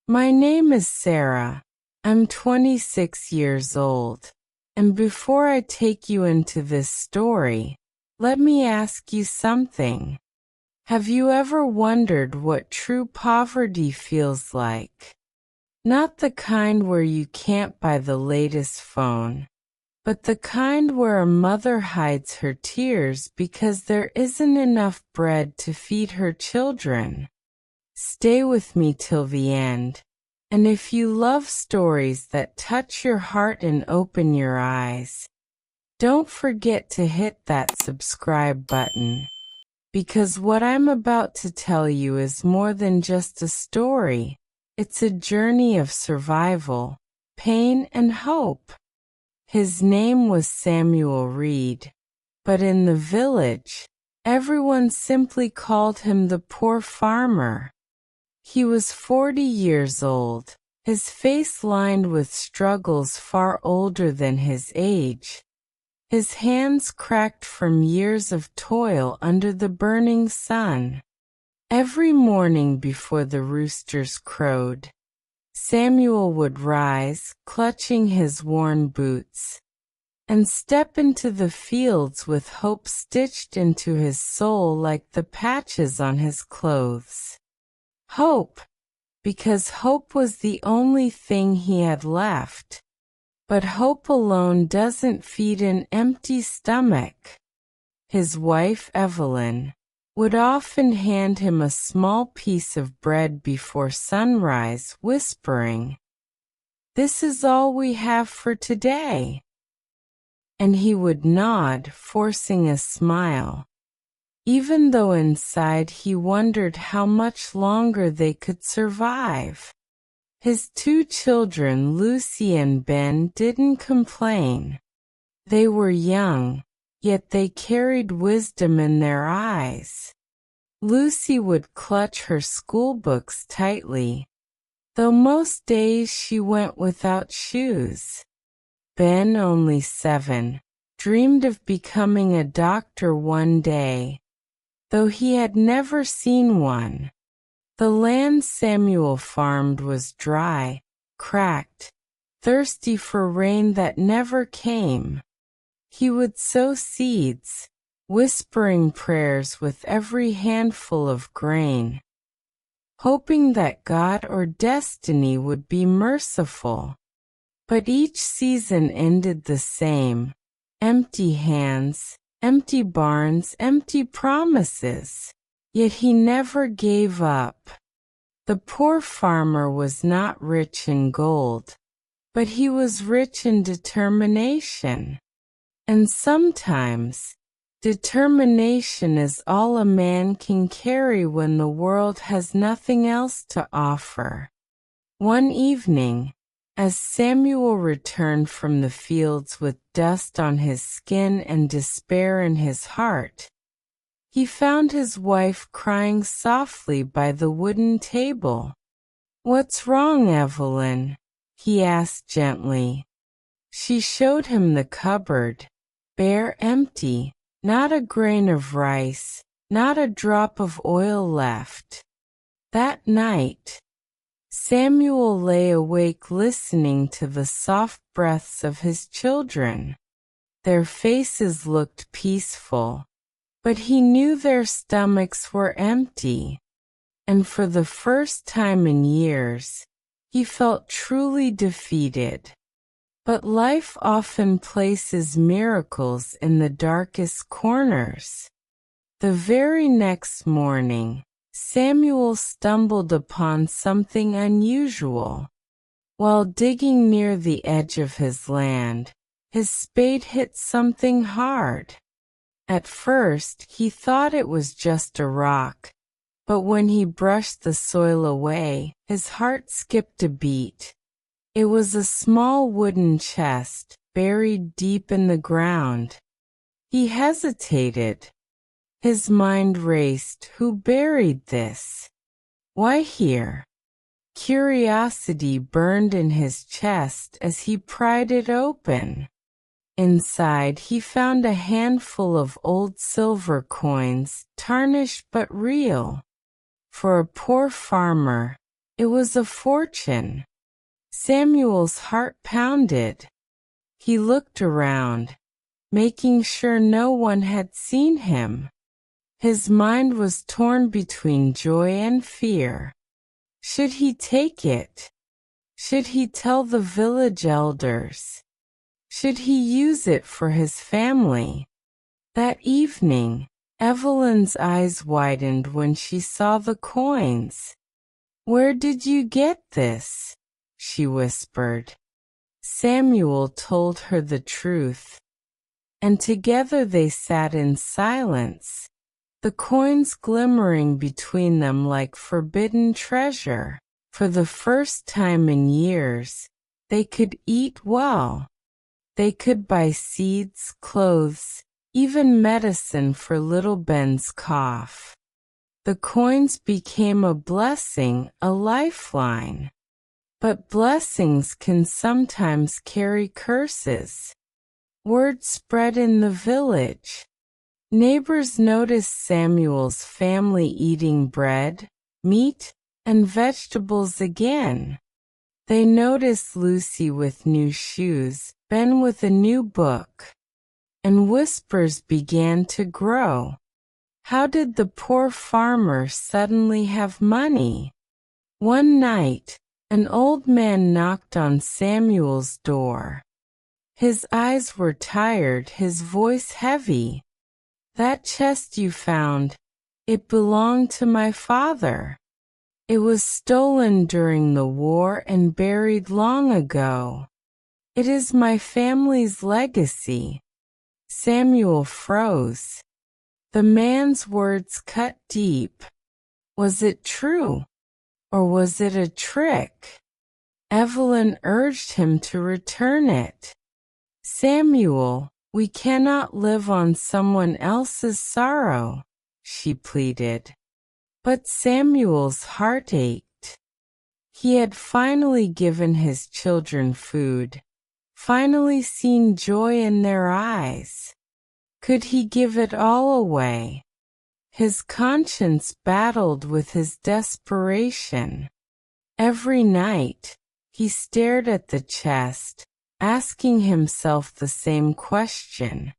My name is Sarah. I'm 26 years old. And before I take you into this story, let me ask you something. Have you ever wondered what true poverty feels like? Not the kind where you can't buy the latest phone, but the kind where a mother hides her tears because there isn't enough bread to feed her children. Stay with me till the end. And if you love stories that touch your heart and open your eyes, don't forget to hit that subscribe button. Because what I'm about to tell you is more than just a story. It's a journey of survival, pain, and hope. His name was Samuel Reed, but in the village, everyone simply called him the poor farmer. He was 40 years old, his face lined with struggles far older than his age. His hands cracked from years of toil under the burning sun. Every morning before the roosters crowed, Samuel would rise, clutching his worn boots, and step into the fields with hope stitched into his soul like the patches on his clothes. Hope, because hope was the only thing he had left. But hope alone doesn't feed an empty stomach. His wife, Evelyn, would often hand him a small piece of bread before sunrise, whispering, "This is all we have for today." And he would nod, forcing a smile, even though inside he wondered how much longer they could survive. His two children, Lucy and Ben, didn't complain. They were young, yet they carried wisdom in their eyes. Lucy would clutch her school books tightly, though most days she went without shoes. Ben, only 7, dreamed of becoming a doctor one day, though he had never seen one. The land Samuel farmed was dry, cracked, thirsty for rain that never came. He would sow seeds, whispering prayers with every handful of grain, hoping that God or destiny would be merciful. But each season ended the same: empty hands, empty barns, empty promises. Yet he never gave up. The poor farmer was not rich in gold, but he was rich in determination. And sometimes, determination is all a man can carry when the world has nothing else to offer. One evening, as Samuel returned from the fields with dust on his skin and despair in his heart, he found his wife crying softly by the wooden table. "What's wrong, Evelyn?" he asked gently. She showed him the cupboard, bare, empty, not a grain of rice, not a drop of oil left. That night, Samuel lay awake listening to the soft breaths of his children. Their faces looked peaceful, but he knew their stomachs were empty. And for the first time in years, he felt truly defeated. But life often places miracles in the darkest corners. The very next morning, Samuel stumbled upon something unusual. While digging near the edge of his land, his spade hit something hard. At first, he thought it was just a rock, but when he brushed the soil away, his heart skipped a beat. It was a small wooden chest, buried deep in the ground. He hesitated. His mind raced. Who buried this? Why here? Curiosity burned in his chest as he pried it open. Inside, he found a handful of old silver coins, tarnished but real. For a poor farmer, It was a fortune. Samuel's heart pounded. He looked around, making sure no one had seen him. His mind was torn between joy and fear. Should he take it? Should he tell the village elders? Should he use it for his family? That evening, Evelyn's eyes widened when she saw the coins. "Where did you get this?" she whispered. Samuel told her the truth, and together they sat in silence, the coins glimmering between them like forbidden treasure. For the first time in years, they could eat well. They could buy seeds, clothes, even medicine for little Ben's cough. The coins became a blessing, a lifeline. But blessings can sometimes carry curses. Word spread in the village. Neighbors noticed Samuel's family eating bread, meat, and vegetables again. They noticed Lucy with new shoes, Ben with a new book. And whispers began to grow. How did the poor farmer suddenly have money? One night, an old man knocked on Samuel's door. His eyes were tired, his voice heavy. "That chest you found, it belonged to my father. It was stolen during the war and buried long ago. It is my family's legacy." Samuel froze. The man's words cut deep. Was it true? Or was it a trick? Evelyn urged him to return it. "Samuel, we cannot live on someone else's sorrow," she pleaded. But Samuel's heart ached. He had finally given his children food, finally seen joy in their eyes. Could he give it all away? His conscience battled with his desperation. Every night, he stared at the chest, asking himself the same question.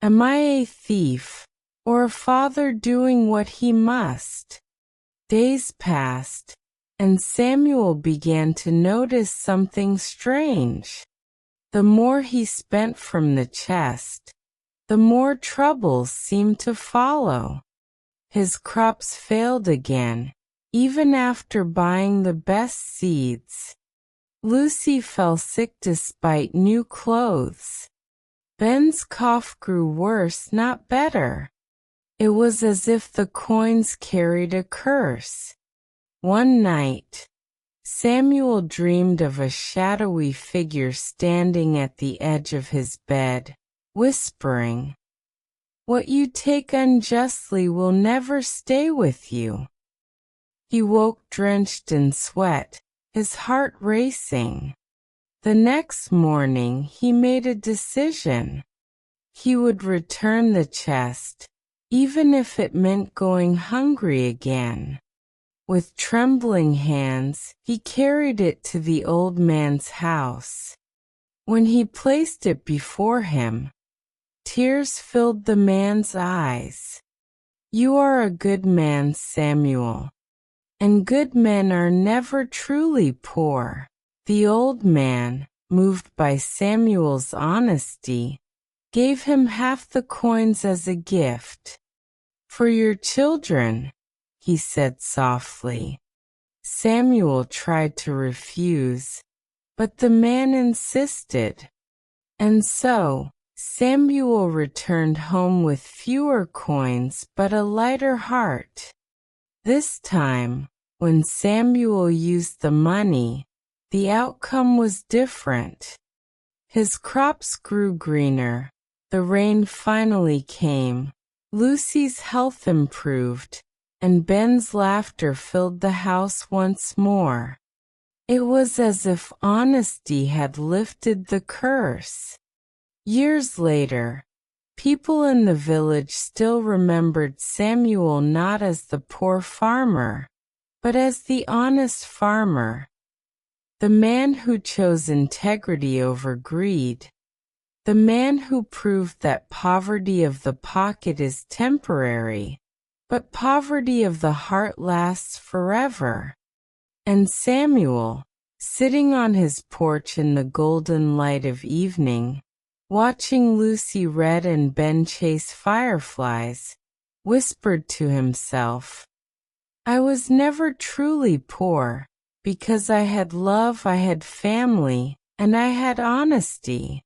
Am I a thief, or a father doing what he must? Days passed, and Samuel began to notice something strange. The more he spent from the chest, the more troubles seemed to follow. His crops failed again, even after buying the best seeds. Lucy fell sick despite new clothes. Ben's cough grew worse, not better. It was as if the coins carried a curse. One night, Samuel dreamed of a shadowy figure standing at the edge of his bed, whispering, "What you take unjustly will never stay with you." He woke drenched in sweat, his heart racing. The next morning he made a decision. He would return the chest, even if it meant going hungry again. With trembling hands, he carried it to the old man's house. When he placed it before him, tears filled the man's eyes. "You are a good man, Samuel, and good men are never truly poor." The old man, moved by Samuel's honesty, gave him half the coins as a gift. "For your children," he said softly. Samuel tried to refuse, but the man insisted. And so, Samuel returned home with fewer coins but a lighter heart. This time, when Samuel used the money, the outcome was different. His crops grew greener, the rain finally came, Lucy's health improved, and Ben's laughter filled the house once more. It was as if honesty had lifted the curse. Years later, people in the village still remembered Samuel not as the poor farmer, but as the honest farmer, the man who chose integrity over greed, the man who proved that poverty of the pocket is temporary, but poverty of the heart lasts forever. And Samuel, sitting on his porch in the golden light of evening, watching Lucy Red and Ben chase fireflies, whispered to himself, "I was never truly poor, because I had love, I had family, and I had honesty."